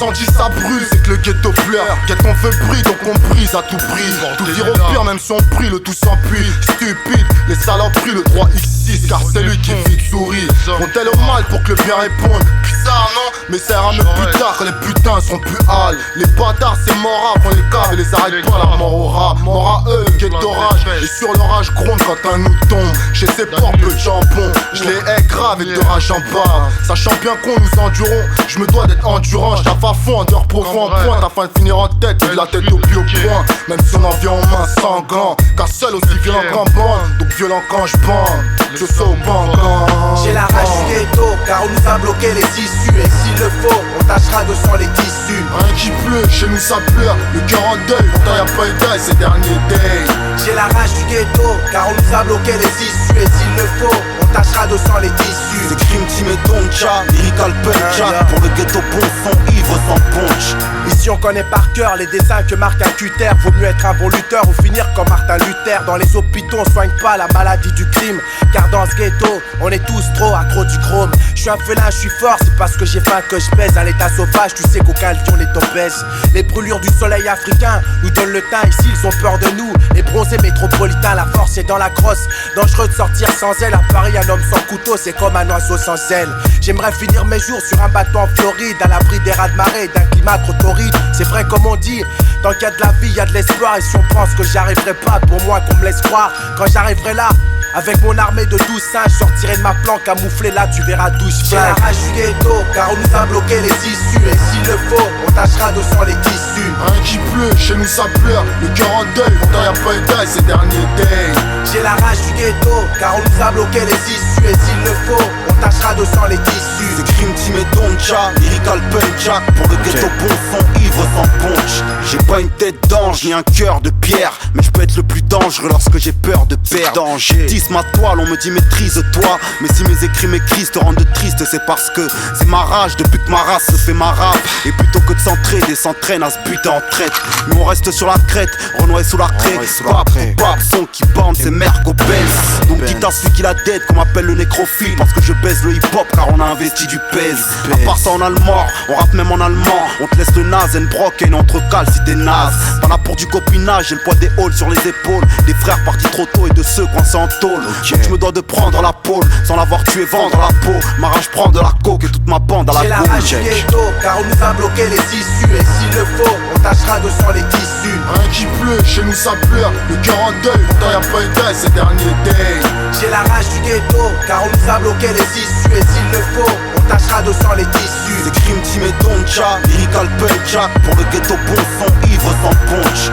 l'incendie ça brûle, c'est que le ghetto pleure. Qu'est-ce qu'on veut brille, donc on brise à tout prix. Tout dire au pire, même si on prie, le tout s'enfuit. Stupide, les saloperies, le 3x6, car c'est lui qui vit souris. Font-elles au mal pour que le bien réponde? Bizarre non, mais ça ira mieux plus tard quand les putains seront plus hâles. Les bâtards c'est mort font les caves et les arrête pas, la mort au rat. Mort à eux, le ghetto rage. Et sur l'orage gronde quand un nous tombe. Chez ces porcs peu de jambon, je les hais grave et de rage en bas. Sachant bien qu'on nous endurons, je me dois d'être endurant. Je tape à fond, en dehors pour en pointe afin de finir en tête et de la tête au pied au point. Même si on en vient en main sanglant, car seul aussi violent qu'en bande. Donc violent quand je bande, je saute au bangan. J'ai la rage du ghetto, car on nous a bloqué les issues. Et s'il le faut, on tâchera de sang les tissus. Rien qui pleut, chez nous ça pleure, le cœur en deuil, pourtant y'a pas eu d'ail ces derniers days. J'ai la rage du ghetto, car on nous a bloqué les issues. Et s'il le faut, on tâchera de sang les tissus. C'est Crime Team et Doncha, Lyrical Punch. Pour le ghetto bon son, ivre sans punch. Ici on connaît par cœur les dessins que marque un cutter. Vaut mieux être un bon lutteur ou finir comme Martin Luther. Dans les hôpitaux on soigne pas la maladie du crime, car dans ce ghetto on est tous trop accro du chrome. Je suis un félin, je suis fort, c'est parce que j'ai faim que je pèse. À l'état sauvage, tu sais qu'aucun lion n'est obèse. Les brûlures du soleil africain nous donnent le teint. Ici ils ont peur de nous, les bronzés métropolitains. La force est dans la crosse, dangereux de sortir sans elle. À Paris un homme sans couteau c'est comme un oiseau sans aile. J'aimerais finir mes jours sur un bateau en Floride, à l'abri des rats de marée, d'un climat trop torride. C'est vrai comme on dit, tant qu'il y a de la vie, il y a de l'espoir. Et si on pense que j'y arriverai pas, pour moi qu'on me laisse croire. Quand j'arriverai là, avec mon armée de 12 singes, je sortirai de ma planque camouflée, là tu verras d'où je viens. J'ai la rage du ghetto, car on nous a bloqué les issues. Et s'il le faut, on tâchera de sang les tissus. Rien qui pleut, chez nous ça pleure, le cœur en deuil, pourtant y'a pas eu d'ail ces derniers days. J'ai la rage du ghetto, car on nous a bloqué les issues. Et s'il le faut, on tâchera de sang les tissus. C'est Crime Team et Doncha, Lyrical Punch. Pour le ghetto bon son, ivre sans punch. J'ai pas une tête d'ange ni un cœur de pierre, mais je peux être le plus dangereux lorsque j'ai peur de perdre. Danger. Tisse ma toile, on me dit maîtrise-toi. Mais si mes écrits m'écrisent te rendent triste, c'est parce que c'est ma rage depuis que ma race se fait ma rap. Et plutôt que de s'entraider, s'entraîne à se buter en traite. Mais on reste sur la crête, Renoir est sous la craie. Pap, son qui bande, c'est Merco Benz. Donc quitte à celui qui la dette, qu'on m'appelle le nécrophile. Parce que je baise le hip-hop car on a investi du pèse. À part ça on a le mort, on rappe même en allemand. On te laisse le naze, une broc et une entrecale si t'es naze. Pas là pour du copinage, j'ai le poids des halls sur les épaules. Des frères partis trop tôt et de ceux coincés en tôle. Donc je me dois de prendre la pôle, sans l'avoir tué, vendre la peau. Ma rage prend de la coke et toute ma bande à la J'ai la rage du ghetto, car on nous a bloqué les issues. Et s'il le faut, on tâchera de sang les tissus. Rien qui pleut, chez nous ça pleure, le cœur en deuil, pourtant y'a pas eu d'ail ces derniers days. J'ai la rage du ghetto, car on nous a bloqué les issues. Et s'il le faut, on tâchera de sang les tissus. C'est Crime Team et Doncha, Lyrical Punch. Pour le ghetto bon son, ivre sans punch.